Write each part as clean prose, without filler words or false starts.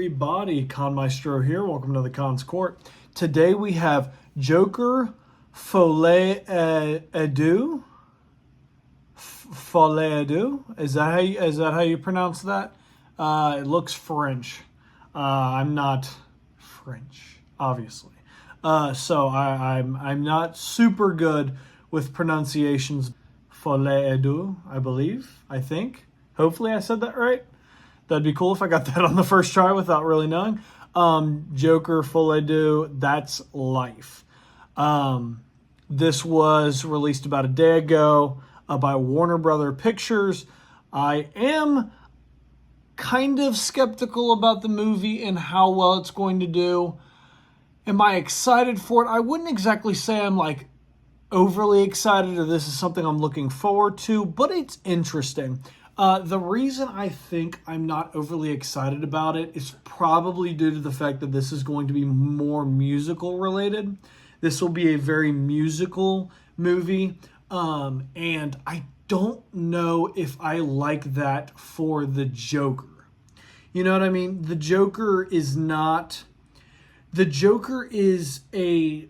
everybody, Con Maestro here. Welcome to the Con's Court. Today we have Joker Folie et Deux. Folie et Deux. Is that how you pronounce that? It looks French. I'm not French, obviously. So I'm not super good with pronunciations. Folie et Deux, I think. Hopefully I said that right. That'd be cool if I got that on the first try without really knowing. Joker, Folie Deux, that's life. This was released about a day ago by Warner Brother Pictures. I am kind of skeptical about the movie and how well it's going to do. Am I excited for it? I wouldn't exactly say I'm like overly excited or this is something I'm looking forward to, but it's interesting. The reason I think I'm not overly excited about it is probably due to the fact that this is going to be more musical related. This will be a very musical movie, and I don't know if I like that for the Joker. You know what I mean? The Joker is a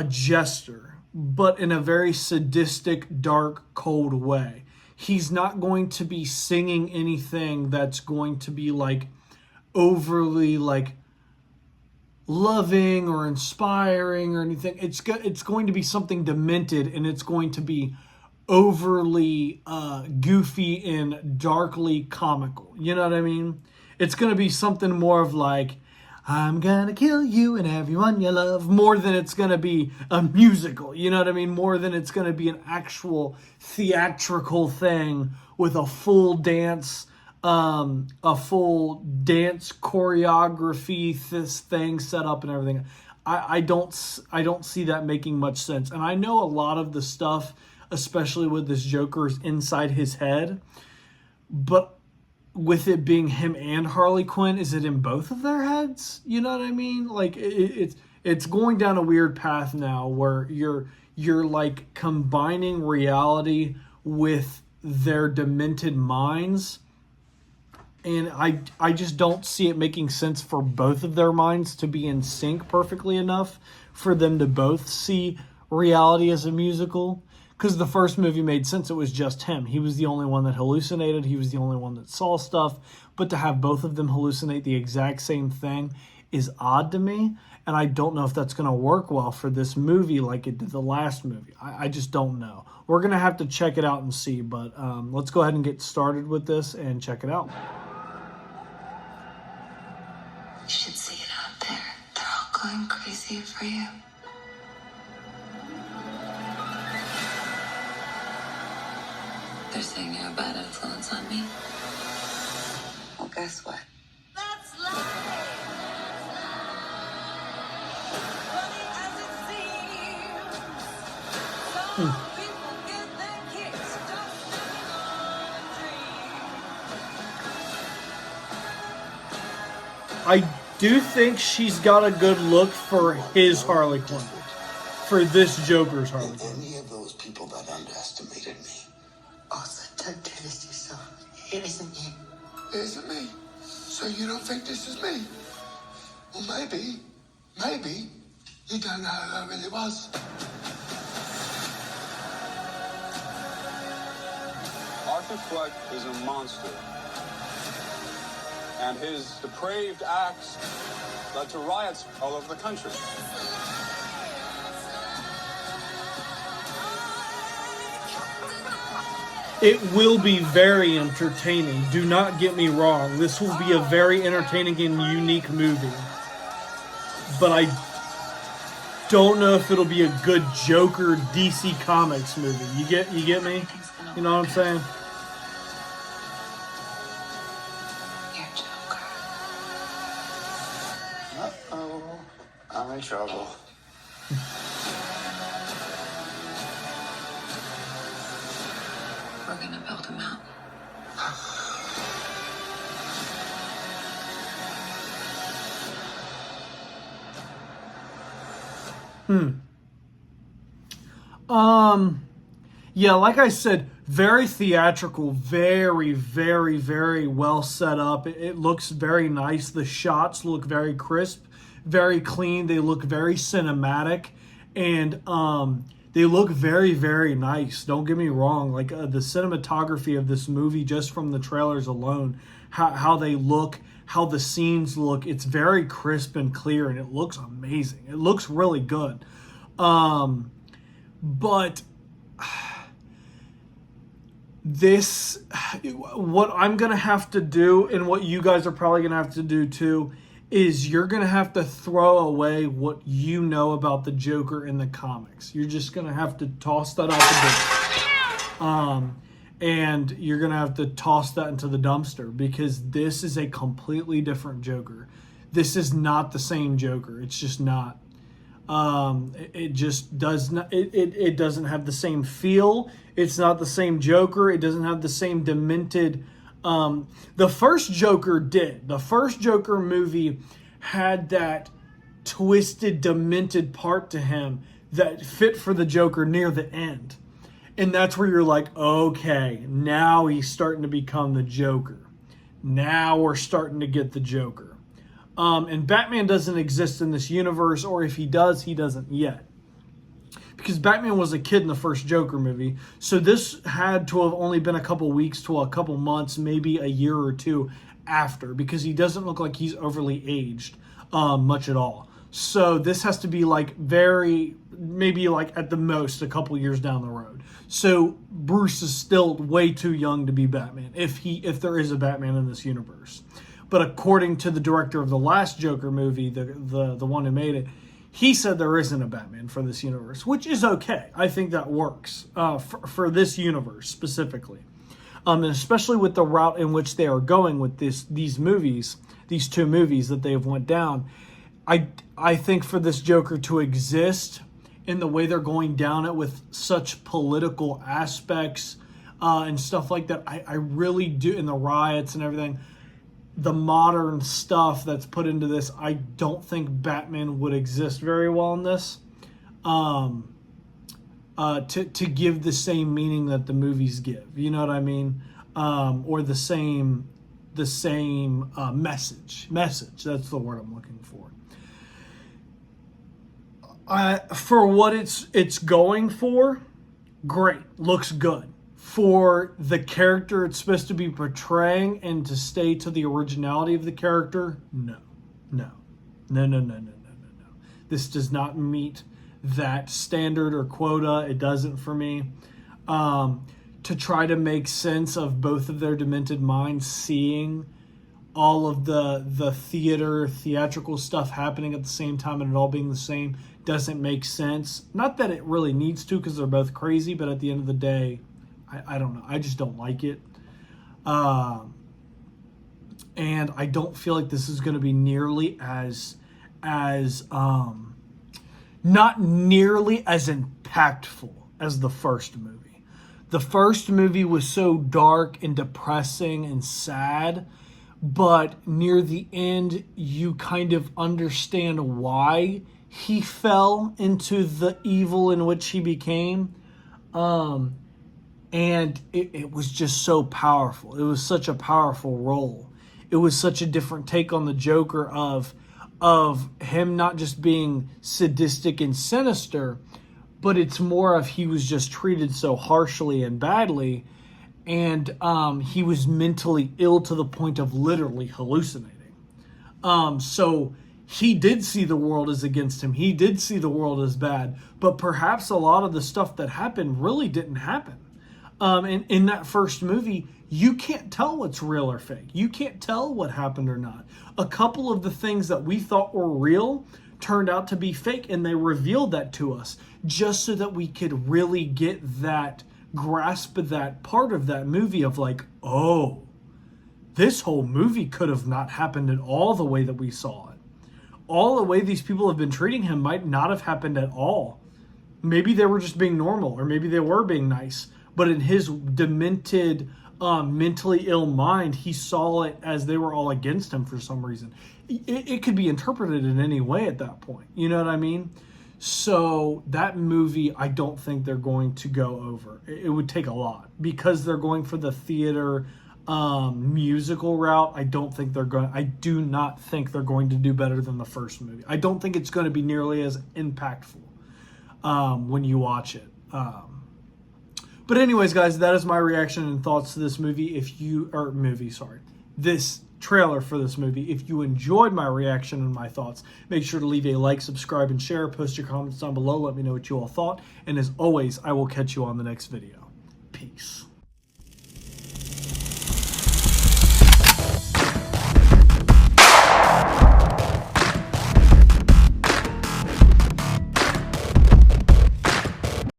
jester, but in a very sadistic, dark, cold way. He's not going to be singing anything that's going to be like overly like loving or inspiring or anything. It's going to be something demented, and it's going to be overly goofy and darkly comical. You know what I mean? It's going to be something more of like, I'm gonna kill you and everyone you love, more than it's gonna be a musical, you know what I mean? More than it's gonna be an actual theatrical thing with a full dance choreography, this thing set up and everything. I don't see that making much sense. And I know a lot of the stuff, especially with this Joker, is inside his head, but with it being him and Harley Quinn, is it in both of their heads? You know what I mean? Like it's going down a weird path now where you're like combining reality with their demented minds. And I just don't see it making sense for both of their minds to be in sync perfectly enough for them to both see reality as a musical. Because the first movie made sense. It was just him. He was the only one that hallucinated. He was the only one that saw stuff. But to have both of them hallucinate the exact same thing is odd to me. And I don't know if that's going to work well for this movie like it did the last movie. I just don't know. We're going to have to check it out and see. But let's go ahead and get started with this and check it out. You should see it out there. They're all going crazy for you. They're saying you're a bad influence on me. Well, guess what? That's life. Funny as it seems. Some people get their kicks just living on a dream. I do think she's got a good look for his Harley Quinn. For this Joker's Harley Quinn. Any of those people that underestimated me. Don't do this to yourself. It isn't you. It isn't me. So you don't think this is me? Well, maybe you don't know who I really was. Arthur Fleck is a monster. And his depraved acts led to riots all over the country. It will be very entertaining. Do not get me wrong. This will be a very entertaining and unique movie. But I don't know if it'll be a good Joker DC Comics movie. You get me? You know what I'm saying? You're Joker. Uh-oh. I'm in trouble. We're gonna build him out. Yeah, like I said, very theatrical, very, very, very well set up. It looks very nice. The shots look very crisp, very clean. They look very cinematic, and they look very, very nice. Don't get me wrong. Like the cinematography of this movie, just from the trailers alone, how they look, how the scenes look, it's very crisp and clear, and it looks amazing. It looks really good. But this, what I'm going to have to do, and what you guys are probably going to have to do too, is you're going to have to throw away what you know about the Joker in the comics. You're just going to have to toss that out the door. And you're going to have to toss that into the dumpster, because this is a completely different Joker. This is not the same Joker. It's just not. It just does not. It doesn't have the same feel. It's not the same Joker. It doesn't have the same demented. The first Joker did. The first Joker movie had that twisted, demented part to him that fit for the Joker near the end. And that's where you're like, okay, now he's starting to become the Joker. Now we're starting to get the Joker. And Batman doesn't exist in this universe, or if he does, he doesn't yet. Because Batman was a kid in the first Joker movie, so this had to have only been a couple weeks to a couple months, maybe a year or two after, because he doesn't look like he's overly aged much at all. So this has to be like maybe like at the most a couple years down the road. So Bruce is still way too young to be Batman, if there is a Batman in this universe. But according to the director of the last Joker movie, the one who made it, he said there isn't a Batman for this universe, which is okay. I think that works for this universe specifically. And especially with the route in which they are going with these movies, these two movies that they have went down. I think for this Joker to exist in the way they're going down it with such political aspects and stuff like that, I really do, in the riots and everything, the modern stuff that's put into this, I don't think Batman would exist very well in this. To give the same meaning that the movies give, you know what I mean? Or the same message. That's the word I'm looking for. For what it's going for, great, looks good. For the character it's supposed to be portraying and to stay to the originality of the character, no. This does not meet that standard or quota. It doesn't for me. To try to make sense of both of their demented minds, seeing all of the theatrical stuff happening at the same time and it all being the same, doesn't make sense. Not that it really needs to, because they're both crazy, but at the end of the day, I don't know. I just don't like it. And I don't feel like this is going to be nearly as not nearly as impactful as the first movie. The first movie was so dark and depressing and sad, but near the end, you kind of understand why he fell into the evil in which he became. And it was just so powerful. It was such a powerful role. It was such a different take on the Joker of him not just being sadistic and sinister, but it's more of he was just treated so harshly and badly, and he was mentally ill to the point of literally hallucinating. So he did see the world as against him. He did see the world as bad, but perhaps a lot of the stuff that happened really didn't happen. And in that first movie, you can't tell what's real or fake. You can't tell what happened or not. A couple of the things that we thought were real turned out to be fake, and they revealed that to us just so that we could really get that grasp of that part of that movie of like, oh, this whole movie could have not happened at all the way that we saw it. All the way these people have been treating him might not have happened at all. Maybe they were just being normal, or maybe they were being nice. But in his demented, mentally ill mind, he saw it as they were all against him for some reason. It could be interpreted in any way at that point. You know what I mean? So that movie, I don't think they're going to go over. It would take a lot because they're going for the theater musical route. I do not think they're going to do better than the first movie. I don't think it's going to be nearly as impactful when you watch it. But anyways, guys, that is my reaction and thoughts to this movie. This trailer for this movie. If you enjoyed my reaction and my thoughts, make sure to leave a like, subscribe, and share. Post your comments down below. Let me know what you all thought. And as always, I will catch you on the next video. Peace.